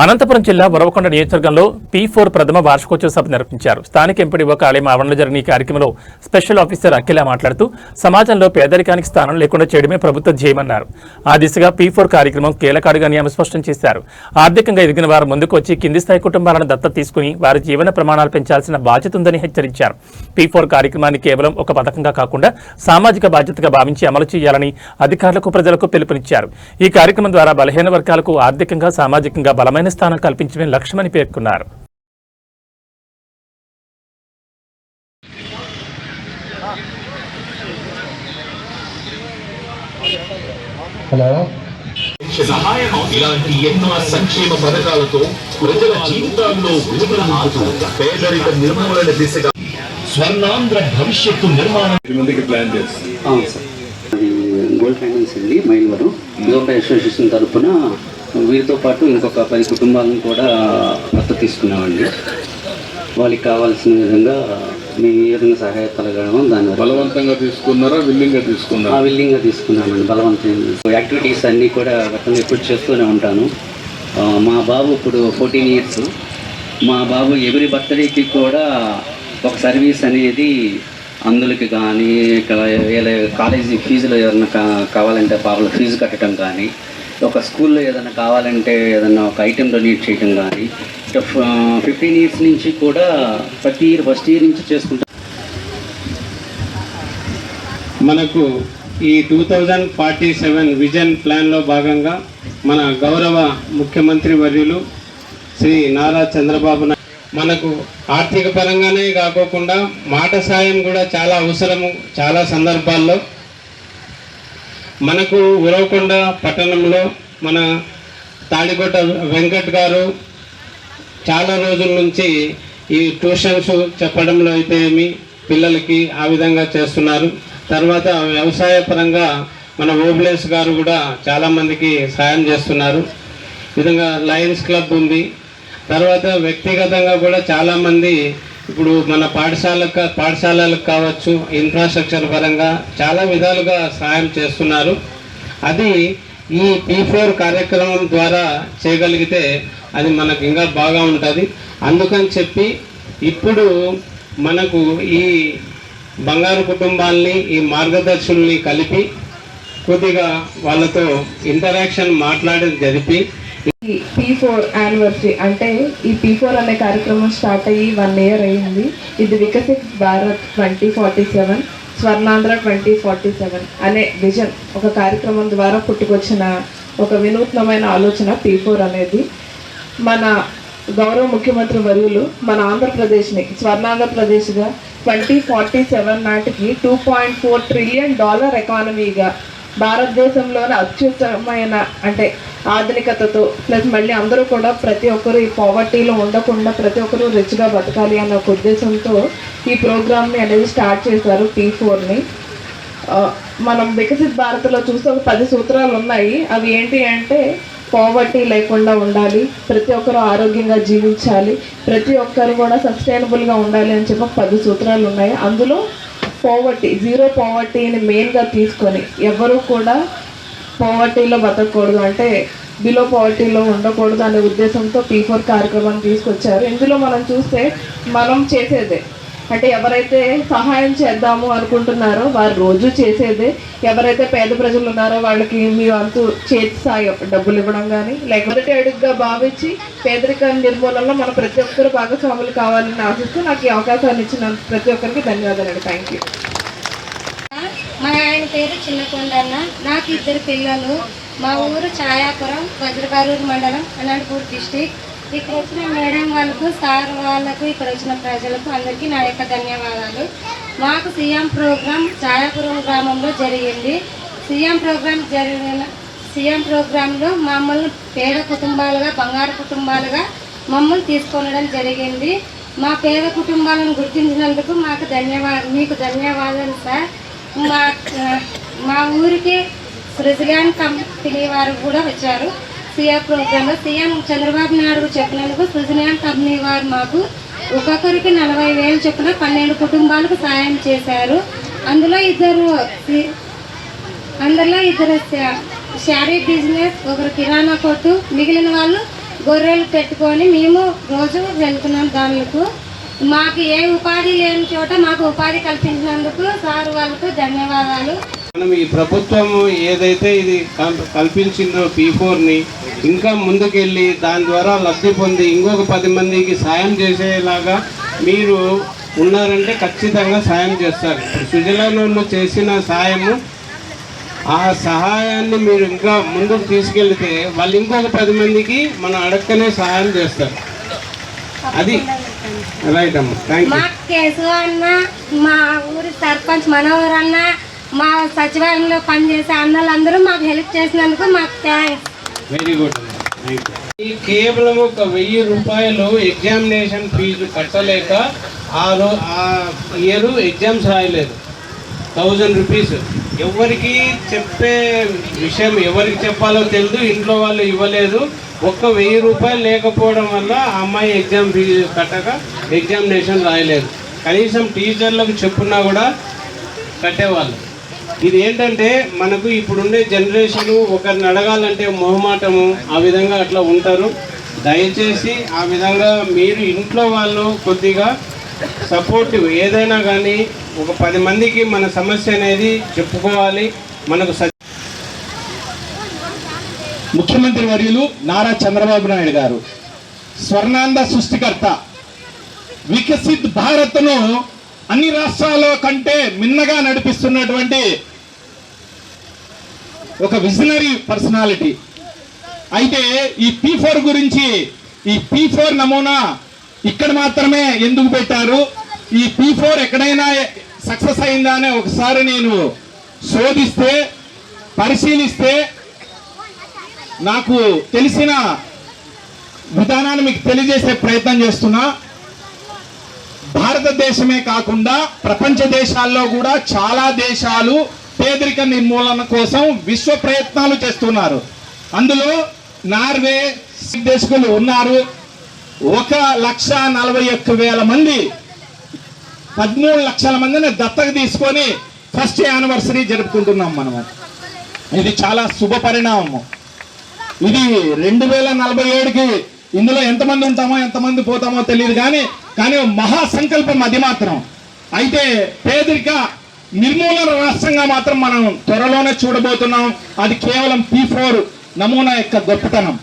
అనంతపురం జిల్లా వరవకొండ నియోజకవర్గంలో P4 ప్రథమ వార్షికోత్సవ సభ నిర్వహించారు. స్థానిక ఎంపీడీఓ కార్యాలయం ఆవరణలో జరిగిన ఈ కార్యక్రమంలో స్పెషల్ ఆఫీసర్ అఖిల మాట్లాడుతూ సమాజంలో పేదరికానికి స్థానం లేకుండా చేయడమే ప్రభుత్వ ధ్యేయమన్నారు. ఆ దిశగా P4 కార్యక్రమం కీలకాడుగాని ఆమె స్పష్టం చేశారు. ఆర్థికంగా ఎదిగిన వారు ముందుకు వచ్చి కింది స్థాయి కుటుంబాలను దత్తత తీసుకుని వారి జీవన ప్రమాణాలు పెంచాల్సిన బాధ్యత ఉందని హెచ్చరించారు. P4 కార్యక్రమాన్ని కేవలం ఒక పథకంగా కాకుండా సామాజిక బాధ్యతగా భావించి అమలు చేయాలని అధికారులకు ప్రజలకు పిలుపునిచ్చారు. ఈ కార్యక్రమం ద్వారా బలహీన వర్గాలకు ఆర్థికంగా సామాజికంగా బలమైన స్థానం కల్పించడమే లక్ష్యమని పేర్కొన్నారు. ఇలాంటి ఎన్నో సంక్షేమ పథకాలతో ప్రజల జీవితాల్లో వెలుగులు నింపుతూ పేదరిక నిర్మూలన దిశగా స్వర్ణాంధ్ర భవిష్యత్తు నిర్మాణం ప్లాన్ చేస్తాం. గోల్డ్ ఫైనాన్స్ అండి మైలవరం యోగా అసోసియేషన్ తరఫున వీరితో పాటు ఇంకొక 10 కుటుంబాలను కూడా దత్తత తీసుకున్నామండి. వాళ్ళకి కావాల్సిన విధంగా మేము ఏ విధంగా సహాయపడగలమో దాన్ని బలవంతంగా తీసుకున్నారా విల్లింగ్గా తీసుకున్నారా? విల్లింగ్గా తీసుకున్నామండి. బలవంతంగా యాక్టివిటీస్ అన్నీ కూడా గతంలో ఎప్పుడు చేస్తూనే ఉంటాను. మా బాబు ఇప్పుడు 14 ఇయర్స్. మా బాబు ఎవరి బర్త్డేకి కూడా ఒక సర్వీస్ అనేది అందులకి కానీ కాలేజీ ఫీజులో ఏదైనా కావాలంటే బాబుల ఫీజు కట్టడం కానీ, ఒక స్కూల్లో ఏదైనా కావాలంటే ఏదైనా ఒక ఐటెం డొనేట్ చేయడం కానీ 15 ఇయర్స్ నుంచి కూడా ప్రతి ఇయర్ ఫస్ట్ ఇయర్ నుంచి చేసుకుంటాం. మనకు ఈ 2047 విజన్ ప్లాన్లో భాగంగా మన గౌరవ ముఖ్యమంత్రి వర్యులు శ్రీ నారా చంద్రబాబు నాయుడు మనకు ఆర్థిక పరంగానే కాకోకుండా మాట సాయం కూడా చాలా అవసరము. చాలా సందర్భాల్లో మనకు ఉరవకొండ పట్టణంలో మన తాడికొట్ట వెంకట్ గారు చాలా రోజుల నుంచి ఈ ట్యూషన్స్ చెప్పడంలో అయితే ఏమి పిల్లలకి ఆ విధంగా చేస్తున్నారు. తర్వాత వ్యవసాయ పరంగా మన ఓబ్లేస్ గారు కూడా చాలామందికి సాయం చేస్తున్నారు. ఈ విధంగా లయన్స్ క్లబ్ ఉంది. తర్వాత వ్యక్తిగతంగా కూడా చాలామంది ఇప్పుడు మన పాఠశాలలకు కావచ్చు ఇన్ఫ్రాస్ట్రక్చర్ పరంగా చాలా విధాలుగా సహాయం చేస్తున్నారు. అది ఈ P4 కార్యక్రమం ద్వారా చేయగలిగితే అది మనకు ఇంకా బాగా ఉంటుంది. అందుకని చెప్పి ఇప్పుడు మనకు ఈ బంగారు కుటుంబాల్ని ఈ మార్గదర్శుల్ని కలిపి కొద్దిగా వాళ్ళతో ఇంటరాక్షన్ మాట్లాడి జరిపి P4 యానివర్సరీ అంటే ఈ P4 అనే కార్యక్రమం స్టార్ట్ అయ్యి 1 ఇయర్ అయింది. ఇది వికసిత్ భారత్ 2047 స్వర్ణాంధ్ర 2047 అనే విజన్ ఒక కార్యక్రమం ద్వారా పుట్టుకొచ్చిన ఒక వినూత్నమైన ఆలోచన P4 అనేది. మన గౌరవ ముఖ్యమంత్రి వర్యులు మన ఆంధ్రప్రదేశ్ని స్వర్ణాంధ్రప్రదేశ్గా 2047 నాటికి $2.4 ట్రిలియన్ ఎకానమీగా భారతదేశంలోనే అత్యుత్తమైన అంటే ఆధునికతతో ప్లస్ మళ్ళీ అందరూ కూడా ప్రతి ఒక్కరు ఈ పావర్టీలో ఉండకుండా ప్రతి ఒక్కరు రిచ్గా బతకాలి అన్న ఒక ఉద్దేశంతో ఈ ప్రోగ్రామ్ని అనేది స్టార్ట్ చేశారు P4ని. మనం వికసిత్ భారత్లో చూస్తే ఒక 10 సూత్రాలు ఉన్నాయి. అవి ఏంటి అంటే పావర్టీ లేకుండా ఉండాలి, ప్రతి ఒక్కరు ఆరోగ్యంగా జీవించాలి, ప్రతి ఒక్కరు కూడా సస్టైనబుల్గా ఉండాలి అని చెప్పి 10 సూత్రాలు ఉన్నాయి. అందులో జీరో పావర్టీని మెయిన్గా తీసుకొని ఎవరు కూడా పావర్టీలో బతకూడదు అంటే బిలో పావర్టీలో ఉండకూడదు అనే ఉద్దేశంతో P4 కార్యక్రమాన్ని తీసుకొచ్చారు. ఇందులో మనం చూస్తే మనం చేసేదే అంటే ఎవరైతే సహాయం చేద్దాము అనుకుంటున్నారో వారు రోజు చేసేదే. ఎవరైతే పేద ప్రజలు ఉన్నారో వాళ్ళకి మీ వంతు చేతి సాయం డబ్బులు ఇవ్వడం కానీ లేకపోతే అడుగుగా భావించి పేదరిక నిర్మూలనలో మన ప్రతి ఒక్కరు భాగస్వాములు కావాలని ఆశిస్తూ నాకు ఈ అవకాశాన్ని ఇచ్చిన ప్రతి ఒక్కరికి ధన్యవాదాలు. Thank you. మా ఆయన పేరు చిన్నకొండన్న. నాకు 2 పిల్లలు. మా ఊరు ఛాయాపురం, వజ్రకారూరు మండలం, అనంతపూర్ డిస్టిక్. ఇక్కడ వచ్చిన మేడం వాళ్ళకు, సార్ వాళ్ళకు, ఇక్కడ వచ్చిన ప్రజలకు అందరికీ నా యొక్క ధన్యవాదాలు. మాకు సీఎం ప్రోగ్రాం ఛాయాపురం గ్రామంలో జరిగింది. సీఎం ప్రోగ్రాంలో మమ్మల్ని పేద కుటుంబాలుగా బంగారు కుటుంబాలుగా మమ్మల్ని తీసుకొనడం జరిగింది. మా పేద కుటుంబాలను గుర్తించినందుకు మీకు ధన్యవాదాలు సార్. మా ఊరికి సృజలాన్ కంపెనీ వారు కూడా వచ్చారు సీఎం ప్రోగ్రాంలో. సీఎం చంద్రబాబు నాయుడు చెప్పినందుకు సృజలాన్ కంపెనీ వారు మాకు ఒక్కొక్కరికి 40,000 చొప్పున 12 కుటుంబాలకు సాయం చేశారు. అందులో ఇద్దరు శారీ బిజినెస్, ఒకరు కిరాణా కొట్టు, మిగిలిన వాళ్ళు గొర్రెలు పెట్టుకొని మేము రోజు వెళ్తున్నాం దానిలకు. మాకు ఏ ఉపాధి లేని చోట మాకు ఉపాధి కల్పించినందుకు సార్ వాళ్ళకు ధన్యవాదాలు. మనం ఈ ప్రభుత్వం ఏదైతే ఇది కల్పించిందో P4ని ఇంకా ముందుకెళ్ళి దాని ద్వారా లబ్ధి పొంది ఇంకొక 10 మందికి సాయం చేసేలాగా మీరు ఉన్నారంటే ఖచ్చితంగా సాయం చేస్తారు. సుజలానోళ్ళు చేసిన సాయము, ఆ సహాయాన్ని మీరు ఇంకా ముందుకు తీసుకెళ్తే వాళ్ళు ఇంకొక 10 మందికి మనం అడక్కనే సహాయం చేస్తారు. అది రైట్ అమ్మ. Thank you. మా కేసు అన్న, మా ఊరి సర్పంచ్ మనోహర్ అన్న, మా సచివాలయంలో పనిచేసే అన్నలందరూ మాకు హెల్ప్ చేసినందుకు మాకు థ్యాంక్స్. Very good. ఈ కేవలం ఒక 1000 రూపాయలు ఎగ్జామినేషన్ ఫీజు కట్టలేక ఆ ఇయర్ ఎగ్జామ్స్ రాయలేదు. 1000 రూపీస్ ఎవరికి చెప్పే విషయం, ఎవరికి చెప్పాలో తెలియదు, ఇంట్లో వాళ్ళు ఇవ్వలేదు. ఒక్క 1000 రూపాయలు లేకపోవడం వల్ల ఆ అమ్మాయి ఎగ్జామ్ ఫీజు కట్టక ఎగ్జామినేషన్ రాయలేదు. కనీసం టీచర్లకు చెప్పున్నా కూడా కట్టేవాళ్ళు. ఇది ఏంటంటే మనకు ఇప్పుడుండే జనరేషను ఒకరిని అడగాలంటే మొహమాటము, ఆ విధంగా అట్లా ఉంటారు. దయచేసి ఆ విధంగా మీరు ఇంట్లో వాళ్ళు కొద్దిగా సపోర్టివ్ ఏదైనా కానీ ఒక 10 మందికి మన సమస్య అనేది చెప్పుకోవాలి. మనకు ముఖ్యమంత్రి వర్యులు నారా చంద్రబాబు నాయుడు గారు స్వర్ణాంధ్ర సృష్టికర్త, వికసిత్ భారత్ను అన్ని రాష్ట్రాల కంటే మిన్నగా నడిపిస్తున్నటువంటి ఒక విజనరీ పర్సనాలిటీ. అయితే ఈ P4 గురించి, ఈ P4 నమూనా ఇక్కడ మాత్రమే ఎందుకు పెట్టారు, ఈ P4 ఎక్కడైనా సక్సెస్ అయిందా అని ఒకసారి నేను శోధిస్తే, పరిశీలిస్తే నాకు తెలిసిన విధానాన్ని మీకు తెలియజేసే ప్రయత్నం చేస్తున్నా. భారతదేశమే కాకుండా ప్రపంచ దేశాల్లో కూడా చాలా దేశాలు పేదరిక నిర్మూలన కోసం విశ్వ ప్రయత్నాలు చేస్తున్నారు. అందులో నార్వే దేశకులు ఉన్నారు. 1,41,000 మంది 13 లక్షల మందిని దత్తత తీసుకొని ఫస్ట్ యానివర్సరీ జరుపుకుంటున్నాం మనము. ఇది చాలా శుభ పరిణామము. ఇది 2047కి ఇందులో ఎంతమంది ఉంటామో ఎంతమంది పోతామో తెలియదు, కానీ మహాసంకల్పం అది మాత్రం. అయితే పేదరిక నిర్మూలన రాష్ట్రంగా మాత్రం మనం త్వరలోనే చూడబోతున్నాం. అది కేవలం P4 నమూనా యొక్క గొప్పతనం.